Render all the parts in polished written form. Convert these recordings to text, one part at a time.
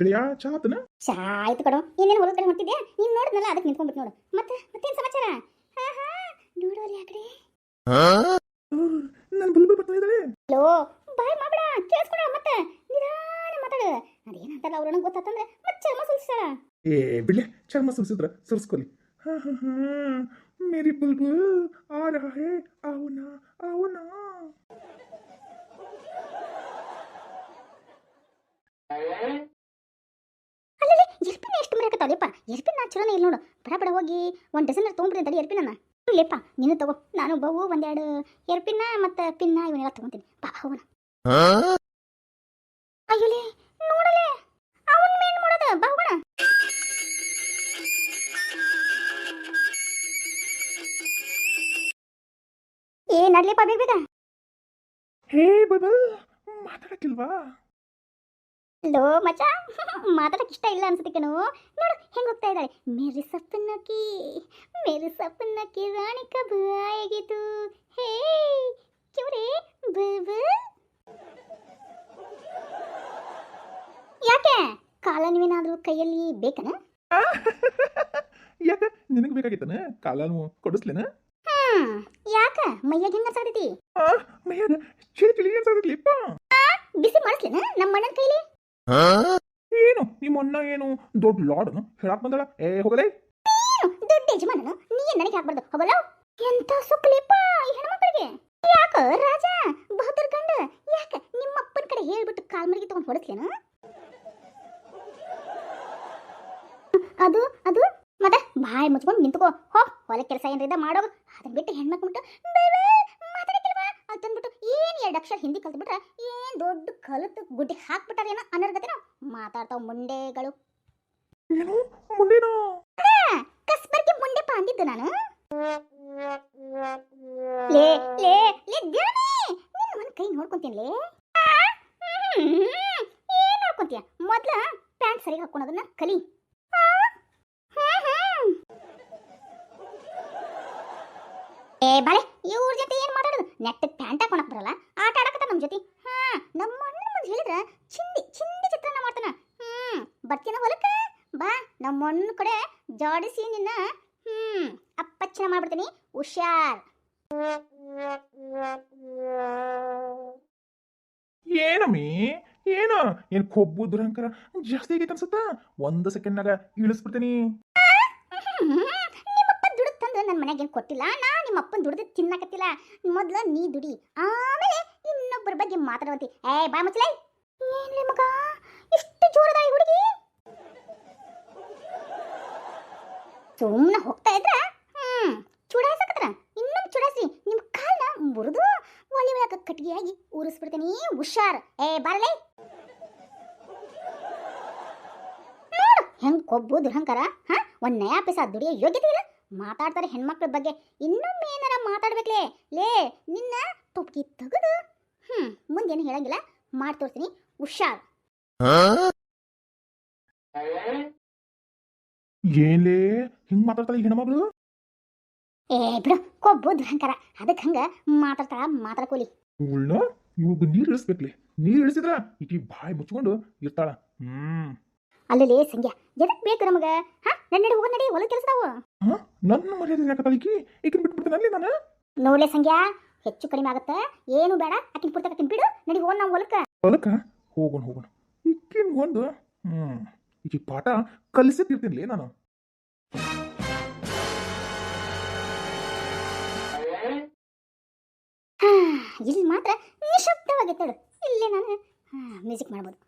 ಗೆಳೆಯ ಚಾ ಆತನ? ಚಾ ಆಯ್ತು ಕಣೋ. ಇನ್ನೇನು ಹೊರಗಡೆ ಕಡೆ ಹೊಂಟಿದ್ಯಾ? ನೀನು ನೋಡಿದ್ನಲ್ಲ ಅದಕ್ಕೆ ನಿಂತ್ಕೊಂಡ್ಬಿಟ್ಟು ನೋಡು. ಮತ್ತೇನು ಸಮಾಚಾರ? ಹಾ ಹಾ ನೋಡೋರಿ ಆ ಕಡೆ. ನನ್ನ ಬುಲ್ಬುಲ್ ಬರ್ತಾ ಇದ್ದಾಳೆ. ಹಲೋ, ಬಾಯ್ ಮಾಡ್ಬೇಡ, ಕೇಳಿಸ್ಕೊಳ. ಮತ್ತೆ ನಿಧಾನ ಮಾತಾಡು. ಅದೇನಂತಲ್ಲ ಅವ್ರು ನನಗೆ ಗೊತ್ತಾತಂದ್ರೆ ಮತ್ತೆ ಚರ್ಮ ಸುಲ್ಸಾಳ. ಏ ಬಿಡ್ಲೆ, ಚರ್ಮ ಸುರಿಸಿದ್ರ ಸುರಿಸ್ಕೊಲಿ. ಹಾ ಹಾ ಹಾ ಮೇರಿ ಬುಲ್ಬುಲ್ ಆ ರಹಾ ಹೇ, ಆವನಾ ಆವನಾ. ಅಲ್ಲಲ್ಲಿ ಎರ್ಪಿನ ಎಷ್ಟು ಮರಕತ್ತಾವಲಿಪ್ಪ. ಎರ್ಪಿನ ನಾ ಚಲೋನೇ ಇಲ್ಲ ನೋಡು. ಬಡ ಬಡ ಹೋಗಿ ಒಂದು ಡಜನ್ ತೊಗೊಂಡ್ಬಿಡಿ ತಡಿ ಎರ್ಪಿನ. ಲೇಪ್ಪ ನೀನು ತಗೋ, ನಾನು ಬಹು ಒಂದೆರಡು ಎರ್ಪಿನ ಮತ್ತು ಪಿನ್ನ ಇವನ್ನೆಲ್ಲ ತಗೊಂತೀನಿ. ಬಾ ಹೋಗೋಣ. ಅಯ್ಯೋಲೆ ನೋಡಲೆ, ಅವನ್ ಮೇನ್ ಮಾಡೋದ. ಬಾ ಹೋಗೋಣ. ಏ ನಡ್ಲಿಪ್ಪ ಬೇಗ ಬೇಗ. ಹೇ ಬುಲ್ಬುಲ್, ಮಾತಾಡಕ್ಕಿಲ್ವಾ? ಲೋ ಮಚ, ಮಾತಾಡಕ್ಕೆ ಇಷ್ಟ ಇಲ್ಲ ಅನ್ಸುತ್ತೆ ಕಣೋ. ನೋಡು ಹೆಂಗೆ ಹೋಗ್ತಾ ಇದ್ದಾಳೆ. ಮೇರಿ ಸಪನಕ್ಕಿ ರಾಣಿ ಕಬ್ ಆಯೇಗಿತು. ಹೇ ಕ್ಯೂರೇ ಬುಲ್ಬುಲ್. ಯಾಕೆ ಕಾಲ ನೀವೇನಾದ್ರೂ ಕೈಯಲ್ಲಿ ಬೇಕನ? ಯಾಕ ನಿನಗೆ ಬೇಕಾಗಿತ್ತನ? ಕಾಲನು ಕೊಡಿಸ್ಲೇನ? ಯಾಕ ಮೈಯಾಗ ಹೆಂಗ ಅನ್ಸಾಕತೈತಿ? ಮೈಯಾಗ ಚಿಳಿ ಚಿಳಿ ಅನ್ಸಾಕತ್ಲಿಪ್ಪ. ಬಿಸಿ ಮಾಡಿಸ್ಲೇನ ನಮ್ಮ ಅಣ್ಣನ ಕೈಲಿ? ಏನು ನಿಮ್ಮ ಅಣ್ಣ ಏನು ದೊಡ್ಡ ಲಾಡನು ಹೇಳಕ್ ಬಂದಳ? ಏ ಹೋಗಲೇ, ದೊಡ್ಡ ಯಜಮಾನನು ನೀ ನನಗೆ ಹಾಕ್ಬಾರ್ದು. ಹೋಗಲ್ಲ. ಎಂತ ಸುಕ್ಲಿಪ್ಪ ಈ ಹೆಣ್ಮಕ್ಳಿಗೆ. ಯಾಕ ರಾಜ ಬಹದ್ದೂರ್ ಗಂಡ, ಯಾಕ ನಿಮ್ಮ ಅಪ್ಪನ ಕಡೆ ಹೇಳ್ಬಿಟ್ಟು ಕಾಲ್ ಮರಿಗೆ ತಗೊಂಡು ಹೊಡಿಸ್ಲೇನ? ಅದು ಅದು ಮತ್ತೆ ಬಾಯಿ ಮುಚ್ಕೊಂಡು ನಿಂತ್ಕೋ. ಹೋ ಹೊಲ ಕೆಲಸ ಏನ್ರಿದ ಮಾಡೋದು. ಅದನ್ನ ಬಿಟ್ಟು ಹೆಣ್ಮಕ್ಳು ಬಿಟ್ಟು ಮಾತಾಡಕ್ಕಿಲ್ವಾ ಅಂತಂದ್ಬಿಟ್ಟು ಏನ್ 2 ಅಕ್ಷರ ಹಿಂದಿ ಕಲ್ತ್ಬಿಟ್ರೆ ಏನ್ ದೊಡ್ಡ ಕಲಿತು ಗುಡ್ಡಿ ಹಾಕ್ಬಿಟ್ಟಾರೇನೋ ಅನರ್ಗತೆನೋ ಮಾತಾಡ್ತಾವ ಮುಂಡೆಗಳು. ಏನು ಮುಂದೇನೋ? ಕಸ್ಬರ್ಗೆ ಮುಂಡೆಪ್ಪ ಅಂದಿದ್ದು ನಾನು. ಲೇ ಲೇ ಲೇ ದೇವನೇ, ನೀನು ನನ್ನ ಕೈ ನೋಡ್ಕೊಂತೀನಿಲೇ. ಏನ್ ನೋಡ್ಕೊಂತೀಯ? ಮೊದ್ಲ ಪ್ಯಾಂಟ್ ಸರಿಯಾಗಿ ಹಾಕೊಳೋದನ್ನ ಕಲಿ. ಏ ಬಾಳೆ, ಇವ್ರ ಜೊತೆ ಏನ್ ಮಾತಾಡೋದು? ನೆಟ್ಟ ಪ್ಯಾಂಟ್ ಹಾಕೊಳಕ್ ಬರಲ್ಲ, ಆಟ ಆಡಕತ್ತ ನಮ್ಮ ಜೊತೆ. ನಮ್ಮ ಅಣ್ಣ ಮುಂದೆ ಹೇಳಿದ್ರ ಚಿಂದಿ ಚಿಂದಿ ಚಿತ್ರಾನ್ನ ಮಾಡ್ತಾನ. ಬರ್ತೀನ ಹೊಲಕ್ಕ? ಬಾ ನಮ್ಮ ಅಣ್ಣ ಕಡೆ ಜಾಡಿಸಿ ನಿನ್ನ ಅಪ್ಪಚ್ಚನ ಮಾಡ್ಬಿಡ್ತೀನಿ. ಹುಷಾರ್. ಏನಮ್ಮಿ ಏನ ಏನ್ ಕೊಬ್ಬು ದುರಂಕರ ಜಾಸ್ತಿ ಆಗೈತೆ ಅನ್ಸುತ್ತ. 1 ಸೆಕೆಂಡ್ನಾಗ ಇಳಿಸ್ಬಿಡ್ತೀನಿ. ನಿಮ್ಮಪ್ಪ ದುಡ್ಡು ತಂದು ನನ್ನ ಮನೆಗೆ ಏನು ಕೊಟ್ಟಿಲ್ಲ. ನಾ ನಿಮ್ಮಪ್ಪನ ದುಡ್ದು ತಿನ್ನಕತ್ತಿಲ್ಲ. ಮೊದ್ಲು ನೀ ದುಡಿ, ಆಮೇಲೆ ಇನ್ನೊಬ್ಬರ ಬಗ್ಗೆ ಮಾತಾಡುವಂತಿ. ಏ ಬಾ ಮುಚ್ಚಲೇ. ಏನ್ಲಿ ಮಗ ಇಷ್ಟು ಜೋರದ ಈ ಹುಡುಗಿ? ಸುಮ್ಮನೆ ಹೋಗ್ತಾ ಇದ್ರ ಚುಡಾಯಿಸಕತ್ರ. ಇನ್ನೊಂದು ಚುಡಾಯಿಸಿ ನಿಮ್ಮ ಕಾಲ್ನ ಮುರಿದು ಒಲಿ ಒಳಗ ಕಟ್ಟಿಗೆಯಾಗಿ ಉರಿಸ್ಬಿಡ್ತೀನಿ. ಹುಷಾರ್. ಏ ಬಾರಲೇ. ನೋಡು ಹೆಂಗ್ ಕೊಬ್ಬು ದುರಹಂಕಾರ. ಒಂದ್ ನಯಾ ಪೈಸ ದುಡಿಯೋ ಯೋಗ್ಯತೆ ಇಲ್ಲ. ಮಾತಾಡ್ತಾರೆ ಹೆಣ್ಮಕ್ಳ ಬಗ್ಗೆ. ಇನ್ನೊಮ್ಮೆ ಏನಾರ ಮಾತಾಡ್ಬೇಕ್ಲೇ. ಲೇ ನಿನ್ನ ಟೊಪ್ಕಿ ತೆಗೆದು ಮುಂದೇನು ಹೇಳಂಗಿಲ್ಲ, ಮಾಡಿ ತೋರ್ತೀನಿ. ಹುಷಾರ್. ಏನ್ಲೇ ಹಿಂಗ್ ಮಾತಾಡ್ತಾಳೆ ಈ ಹೆಣ್ಮಗಳು? ಏ ಬಿಡು, ಕೊಬ್ಬು ದುರಹಂಕಾರ. ಅದಕ್ಕೆ ಹಂಗ ಮಾತಾಡ್ಕೋಲಿ. ಉಳ್ಳ ಇವಾಗ ನೀರು ಇಳಿಸ್ಬೇಕ್ಲಿ. ನೀರು ಇಳಿಸಿದ್ರ ಈಕಿ ಬಾಯಿ ಮುಚ್ಕೊಂಡು ಇರ್ತಾಳ. ಅಲ್ಲೇ ಸಂಗ್ಯಾ, ಎದಕ್ ಬೇಕು ನಮಗ? ನಡಿ ಹೋಗ, ನಡಿ ಹೊಲ ಕೆಲಸದಾವು. ನನ್ನ ಮರ್ಯಾದೆ ಯಾಕತ್ತಾಳ ಈಕಿ? ಈಕಿನ ಬಿಟ್ಬಿಡ್ತಾನಲ್ಲಿ ನಾನು. ನೋಡ್ಲೆ ಸಂಗ್ಯಾ, ಹೆಚ್ಚು ಕಡಿಮೆ ಆಗತ್ತ. ಏನು ಬೇಡ, ಆಕಿನ ಪುರ್ತಕ ಆಕಿನ ಬಿಡು. ನಡಿ ಹೋಗೋಣ ನಾವು ಹೊಲಕ್ಕ. ಹೋಗೋಣ ಈಕಿನ ಒಂದು ಈಕಿ ಪಾಠ ಕಲಿಸಿರ್ತೀನಿ ನಾನು. ಇಲ್ಲಿ ಮಾತ್ರ ನಿಶಬ್ದವಾಗಿತ್ತಳು. ಇಲ್ಲೇ ನಾನು ಮ್ಯೂಸಿಕ್ ಮಾಡ್ಬೋದು.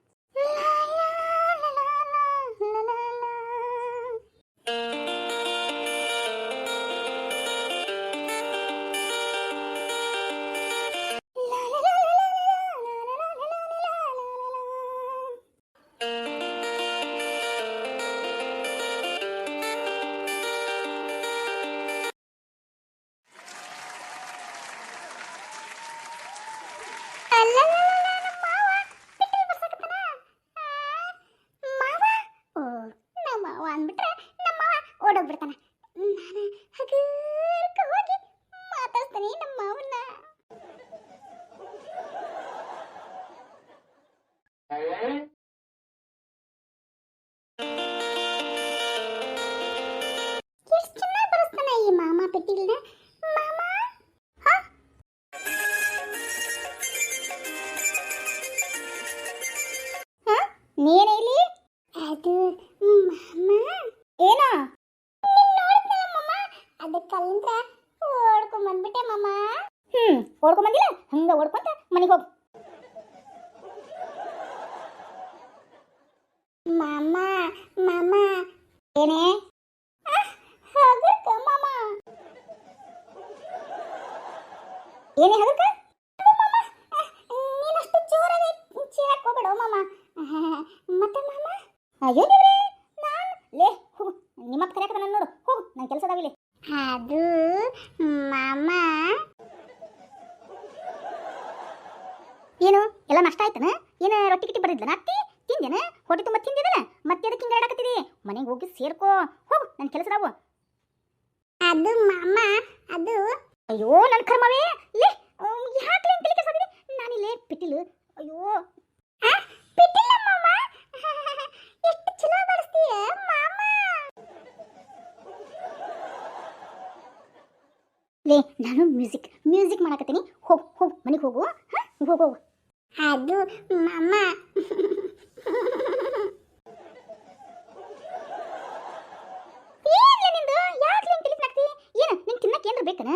ಅದಕ್ಕೆ ಅಲ್ಲಿಂದ ಓಡ್ಕೊಂಡ್ ಬಂದ್ಬಿಟ್ಟೆ ಮಾಮ. ಓಡ್ಕೊಂಡ್ ಬಂದಿಲ್ಲ, ಹಂಗ ಓಡ್ಕೊಂತ ಮನೆಗೆ ಹೋಗು. ಮಾಮ ಮಾಮ ಏನೇ ಹಗರ್ಕ ಮಾಮ, ಏನೇ ಹಗರ್ಕ? ನೀನಷ್ಟು ಜೋರಾಗಿ ಚೀರಕ್ ಹೋಗ್ಬೇಡ ಮಾಮ. ಮತ್ತೆ ಮಾಮ ಅಯ್ಯೋ ದೇವ್ರೇ, ನಾನು ಲೇ ಹೋಗು, ನಿಮ್ಮಪ್ಪ ಕರೆಯಕ ನಾನು ನೋಡು, ಹೋಗು, ನನ್ನ ಕೆಲಸ ಅದಾವಿಲ್ಲಿ. ಅದು ಮಾಮ ಏನು ಎಲ್ಲ ನಷ್ಟ ಆಯ್ತನ? ಏನು ರೊಟ್ಟಿ ಗಿಟ್ಟಿ ಬರಿದ್ಲನ ಅತ್ತಿ? ತಿಂದೇನ? ಹೊಟ್ಟೆ ತುಂಬ ತಿಂದಿದಲ್ಲ, ಮತ್ತೆ ಅದಕ್ಕೆ ಹಿಂಗೆ ಆಡಕತ್ತಿದಿ? ಮನೆಗೆ ಹೋಗಿ ಸೇರ್ಕೋ, ಹೋಗು, ನನ್ನ ಕೆಲಸದಾವು. ಅದು ಮಾಮ ಅದು ಅಯ್ಯೋ ನನ್ನ ಕರ್ಮವೇ, ಲೇ ಯಾಕೆ ಅಂತ ತಲೆ ಕೆಡಿಸ್ಕೊತಿದಿ? ನಾನಿಲ್ಲೇ ಪಿಟ್ಟಿಲು. ಅಯ್ಯೋ ಪಿಟ್ಟಿಲ್ಲ ಮಾಮ, ಎಷ್ಟು ಚಲೋ ಬಳಸ್ತೀಯ ಮಾಮ. ಲೇ ನಾನು ಮ್ಯೂಸಿಕ್ ಮಾಡಕತ್ತೀನಿ, ಹೋಗು ಹೋಗು ಮನೆಗೆ ಹೋಗು. ಹೋಗು ಹೋಗು. ಅದು ಮಾಮ ಏನ್ಲ ನಿಂದು? ಯಾಕೆ ನಿಂಗೆ ತಿಳಿಸ್ನಾಕ್ತಿ? ಏನು ನಿಂಗೆ ತಿನ್ನಕ್ಕೆ ಏನಾರ ಬೇಕನ?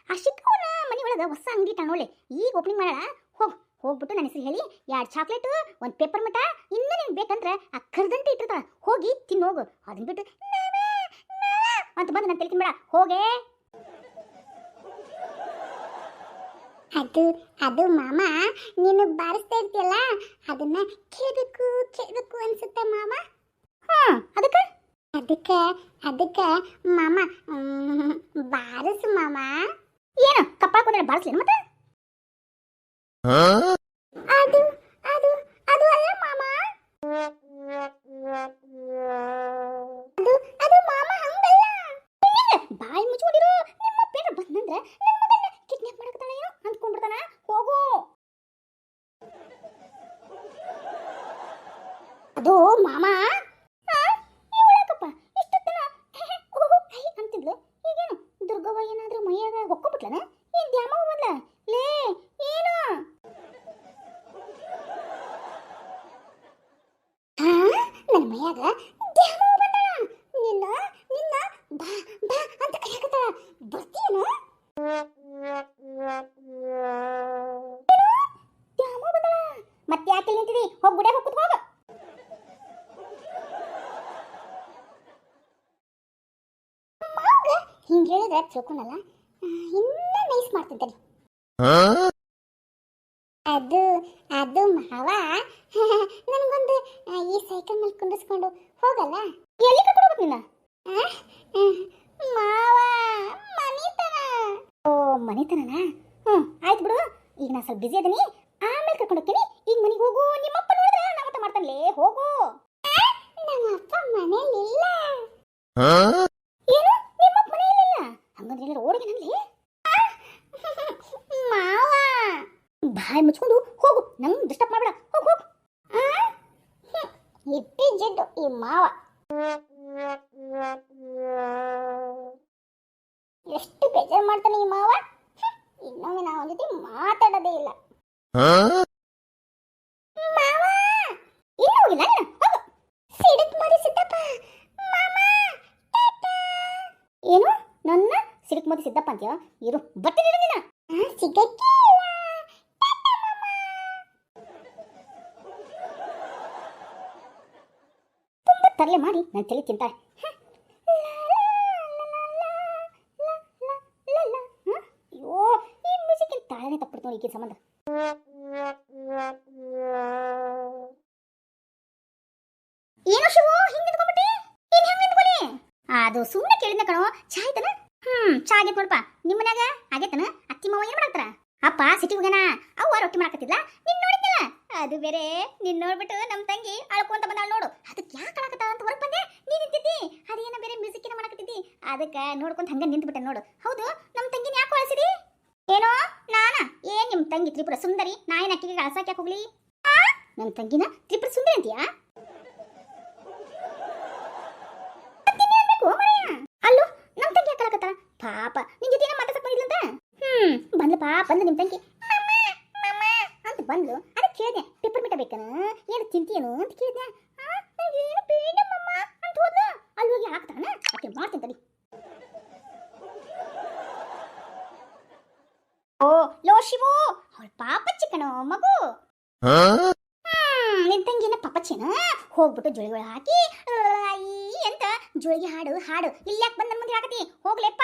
ಆ ಶಿಕ್ಕವನ ಮನೆ ಒಳಗೆ ಹೊಸ ಅಂಗಡಿ ಟಾಣೋಳೆ, ಈಗ ಓಪನಿಂಗ್ ಮಾಡೋಣ. ಹೋಗ್ಬಿಟ್ಟು ನನ್ನ ಹೆಸರು ಹೇಳಿ 2 ಚಾಕ್ಲೇಟು, 1 ಪೇಪರ್ ಮಿಠಾ, ಇನ್ನೂ ನಿನ್ಗೆ ಬೇಕಂದ್ರೆ ಆ ಕರ್ದಂಟೆ ಇಟ್ಟಿರ್ತಾಳ, ಹೋಗಿ ತಿನ್ನೋಗು. ಅದನ್ನ ಬಿಟ್ಟು ಅಂತ ಬಂದು ನಾನು ತಲೆ ತಿನ್ಬೇಡ, ಹೋಗೇ. ಅದು ಮಾಮ ನೀನು ಬಾರಿಸ್ತಾ ಇರ್ತೀಯಲ್ಲ, ಅದನ್ನ ಕೇಳಬೇಕು ಅನ್ಸುತ್ತೆ ಮಾಮ. ಅದಕ್ಕೆ ಮಾಮ ಬಾರಿಸು ಮಾಮ. ಏನು ಕಪ್ಪಾಳ ಕೂದಲ ಬಾರಿಸ್ಲೇನು ಮತ್ತೆ? ಅದು ಅದು ಅದು ಅಲ್ಲ ಮಾಮ, ಅದು ಮಾಮ ಹಂಗಲ್ಲ. ಬಾಯಿ ಮುಚ್ಕೊಂಡಿರು, ನಿಮ್ಮ ಪೇಟ ಬಂದಂದ್ರೆ ನನ್ನ ಮಗನ್ನ ಕಿಡ್ನಾಪ್ ಮಾಡಕತ್ತಾಳ ಏನೋ ಅಂದ್ಕೊಂಡ್ಬಿಡ್ತಾನ. ಹೋಗು. ಅದು ಮಾಮ ಇವಳಕಪ್ಪ ಇಷ್ಟೊತ್ತನ ಅಂತಿದ್ಲು, ಈಗೇನು ದುರ್ಗವ್ವ ಏನಾದ್ರೂ ಮೈಯಾಗ ಹೊಕ್ಕೊಂಡ್ಬಿಟ್ಲನ? ಏನ್ ದ್ಯಾಮವ್ವ ಬಂದ್ಲ? ಲೇ ಏನು ನನ್ನ ಮೈಯಾಗ ದ್ಯಾಮವ್ವ ಬಂದಳ? ನಿನ್ನ ನಿನ್ನ ಬಾ ಬಾ ಅಂತ ಕರೆಯಕತ್ತಾಳ, ಬರ್ತೀಯೇನು? ದ್ಯಾಮವ್ವ ಬಂದಳ, ಮತ್ತೆ ಯಾಕೆ ನಿಂತಿದಿ? ಹೋಗಿ ಗುಡಿಯಾಗ ಹೋಗಿ ಕುತ್ಕೋ. ಹಿಂಗೆ ಹೇಳಿದ್ರೆ ತಿಳ್ಕೊಳಲ್ಲ, ಇನ್ನೂ ನೈಸ್ ಮಾಡ್ತಿದ್ದಾನೆ. ಅದು ಮಾವ ನನಗೊಂದು ಈ ಸೈಕಲ್ ಮೇಲೆ ಕುಂಡಿಸ್ಕೊಂಡು ಹೋಗಲ್ಲ? ಎಲ್ಲಿ ಕರ್ಕೊಂಡು ಹೋಗ್ಬೇಕು ನಿನ್ನ? ಮಾವ ಮನಿತನ. ಓ ಮನಿತನನ? ಆಯ್ತು ಬಿಡು, ಈಗ ನಾನು ಸ್ವಲ್ಪ ಬಿಸಿ ಅದೀನಿ, ಆಮೇಲೆ ಕರ್ಕೊಂಡು ಹೋಗ್ತೀನಿ. ಈಗ ಮನೆಗೆ ಹೋಗು, ನಿಮ್ಮಪ್ಪ ನೋಡಿದ್ರೆ ನಾವತ್ತ ಮಾಡ್ತಾನಲೇ, ಹೋಗು. ನಮ್ಮಪ್ಪ ಮನೇಲಿಲ್ಲ. ಏನು ನಿಮ್ಮಪ್ಪ ಮನೆಯಲ್ಲಿಲ್ಲ? ಹಂಗಂದ್ರೆ ಎಲ್ಲರೂ ಓಡಿಗೆ ನನ್ಲಿ? ಮಾವ ಬಾಯಿ ಮುಚ್ಕೊಂಡು ಹೋಗು, ನಂಗೆ ಡಿಸ್ಟರ್ಬ್ ಮಾಡ್ಬೇಡ, ಹೋಗು ಹೋಗು. ಇಟ್ಟಿ ಜಿಡ್ಡು ಈ ಮಾವ, ಎಷ್ಟು ಬೇಜಾರು ಮಾಡ್ತಾನೆ ಈ ಮಾವ. ಇನ್ನೊಮ್ಮೆ ನಾವು ಜೊತೆ ಮಾತಾಡೋದೇ ಇಲ್ಲ. ಮಾವ ಇನ್ನೂ ಹೋಗಿಲ್ಲ, ಹೋಗು. ಸಿಡಕ್ ಮರಿ ಸಿದ್ದಪ್ಪ ಮಾಮ ಟಾಟಾ. ಏನು ನನ್ನ ಸಿಡಕ್ ಮರಿ ಸಿದ್ದಪ್ಪ ಅಂತೀಯ? ಇರು ಬರ್ತೀನಿ ನೀನ. ಸಿಗಕ್ಕೆ ಇಲ್ಲ, ಟಾಟಾ ಮಾಮ. ತುಂಬ ತರಲೆ ಮಾಡಿ ನನ್ನ ತಲೆ ತಿಂತಾಳೆ. ಅಯ್ಯೋ ಈ ಮ್ಯೂಸಿಕ್ ತಾಳನೆ ತಪ್ಪಿಡ್ತು ನೋಡಿ ಈಗಿನ ಸಂಬಂಧ. ಏನೋ ಶಿವು ಹಿಂಗೆ ನಿಂತ್ಕೊಂಡ್ಬಿಟ್ಟಿ? ಏನ್ ಹೆಂಗೆ ನಿಂತ್ಕೊಳ್ಳಿ? ಅದು ಸುಮ್ಮನೆ ಕೇಳಿದ್ನ ಕಣೋ. ಚಾ ಆಯ್ತನ? ಚಾ ಆಗೈತೆ ನೋಡಪ್ಪ. ನಿಮ್ಮ ಮನ್ಯಾಗ ಆಗೈತನ? ಅತ್ತಿ ಮಾವ ಏನು ಮಾಡಾಕ್ತಾರ? ಅಪ್ಪ ಸಿಟಿ ಹೋಗ್ಯಾನ, ಅವ್ವ ರೊಟ್ಟಿ ಮಾಡಾಕತ್ತಿದ್ಲ, ನಿನ್ ನೋಡಿದ್ನಲ್ಲ. ಅದು ಬೇರೆ ನಿನ್ ನೋಡ್ಬಿಟ್ಟು ನಮ್ಮ ತಂಗಿ ಅಳ್ಕೊಂತ ಬಂದಾಳ ನೋಡು. ಅದಕ್ಕೆ ಯಾಕೆ ಅಳಕತ್ತಾಳ ಅಂತ ಹೊರಗೆ ಬಂದೆ, ನೀ ನಿಂತಿದ್ದಿ. ಅದೇನೋ ಬೇರೆ ಮ್ಯೂಸಿಕ್ ಏನೋ ಮಾಡಾಕತ್ತಿದ್ದಿ, ಅದಕ್ಕೆ ನೋಡ್ಕೊಂತ ಹಂಗೆ ನಿಂತ್ಬಿಟ್ಟೆ ನೋಡು. ಹೌದು, ನಮ್ಮ ತಂಗಿನ ಯಾಕೆ ಅಳಿಸಿದಿ? ಏನೋ ನಾನಾ? ಏನ್ ನಿಮ್ಮ ತಂಗಿ ತ್ರಿಪುರ ಸುಂದರಿ, ನಾ ಏನು ಅಕ್ಕಿಗೆ ಅಳ್ಸಾಕ್ ಯಾಕೆ ಹೋಗ್ಲಿ? ನನ್ನ ತಂಗಿನ ತ್ರಿಪುರ ಸುಂದರಿ ಅಂತೀಯಾ? ಅಲ್ಲೋ ನಮ್ಮ ತಂಗಿ ಯಾಕಳಕತ್ತಾಳ? ಪಾಪ ನಿನ್ ಜೊತೆ ಮಾತಾಡ್ಸಕ್ ಬಂದಿದ್ಲಂತ. ಬಂದ್ಲಪ್ಪ, ಬಂದು ನಿಮ್ಮ ತಂಗಿ ಅಂತ ಬಂದ್ಲು. ಅದಕ್ಕೆ ಕೇಳಿದೆ, ಪೇಪರ್ ಮಿಠಾ ಬೇಕನ, ಏನು ತಿಂತೀಯೇನು ಅಂತ ಕೇಳಿದೆ. ಏನು ಬೇಡ ಮಮ್ಮ ಅಂತ ಹೋದ್ಲು. ಅಲ್ಲಿ ಹೋಗಿ ಹಾಕ್ತಾನ, ಅಕ್ಕೆ ಮಾಡ್ತೀನಿ ತಡಿ. ಅವಳ ಪಾಪಚ್ಚಿ ಕಣೋ ಮಗು. ನಿನ್ ತಂಗಿನ ಪಾಪಚ್ಚಿನ ಹೋಗ್ಬಿಟ್ಟು ಜೋಳಿಗಳು ಹಾಕಿ ಐ ಅಂತ ಜೋಳಿಗೆ ಹಾಡು ಹಾಡು ಇಲ್ಲಿ ಯಾಕೆ ಬಂದ ಮುಂದೆ ಹಾಕತಿ ಹೋಗ್ಲೆಪ್ಪ.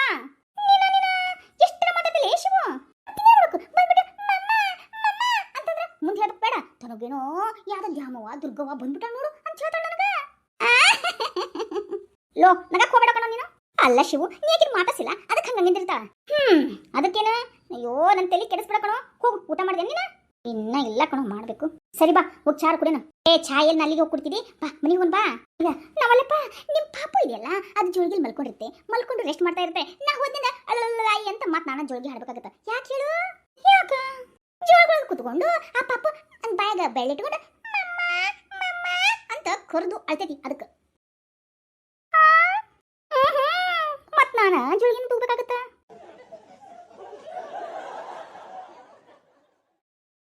ಎಷ್ಟರ ಮಟ್ಟದಲ್ಲಿ ಶಿವು ಬಂದ್ಬಿಟ್ಟು ಅಂತಂದ್ರೆ ಮುಂದೆ ಹೇಳ್ಬೇಕು ಬೇಡ. ತನಗೇನೋ ಯಾವ್ದ ದ್ಯಾಮವ್ವ ದುರ್ಗವ್ವ ಬಂದ್ಬಿಟ್ಟ ನೋಡು ಅಂತ ಹೇಳ್ತಾಳ ನನಗ. ಲೋ ನಗಕ್ ಹೋಗ್ಬೇಡ ಕಣೋ ನೀನು. ಅಲ್ಲ ಶಿವು ನೀ ಯಾಕೆ ಮಾತಾಸಿಲ್ಲ ಅದಕ್ಕೆ ಹಂಗ ನಿಂದಿರ್ತಾಳ. ಅದಕ್ಕೇನ ಅಯ್ಯೋ ನನ್ನ ತಲೆ ಕೆಡಿಸ್ಬಿಡ ಕಣೋ. ಹೋಗು ಊಟ ಮಾಡಿದೆ ನೀನ? ಇನ್ನ ಇಲ್ಲ ಕಣೋ ಮಾಡ್ಬೇಕು. ಸರಿ ಬಾ ಹೋಗಿ ಚಾರು ಕುಡಿನ. ಚಾ ಎಲ್ಲಿ ಅಲ್ಲಿಗೆ ಹೋಗಿ ಕುಡ್ತಿದಿ ಬಾ ಮನೆಗೆ ಹೋಗ್ ಬಾ. ಇಲ್ಲ ನಾವಲ್ಲಪ್ಪ ನಿಮ್ ಪಾಪು ಇದೆಯಲ್ಲ ಅದು ಜೋಳಿಗೆ ಮಲ್ಕೊಂಡಿರುತ್ತೆ, ಮಲ್ಕೊಂಡು ರೆಸ್ಟ್ ಮಾಡ್ತಾ ಇರುತ್ತೆ. ನಾ ಹೋದಿಂದ ಅಲ್ಲಲ್ಲಾಯಿ ಅಂತ ಮತ್ ನಾನು ಜೋಳಿಗೆ ಹಾಡ್ಬೇಕಾಗತ್ತ. ಯಾಕೆ ಹೇಳು? ಯಾಕ ಜೋಳಿಗೆ ಕುತ್ಕೊಂಡು ಆ ಪಾಪ ನನ್ನ ಬಾಯಾಗ ಬೆಳ್ಳಿಟ್ಕೊಂಡು ಅಂತ ಕರೆದು ಅಳ್ತೈತಿ. ಅದಕ್ಕೆ ಮತ್ ನಾನು ಜೋಳಿಗೆ ತಗೋಬೇಕಾಗತ್ತ.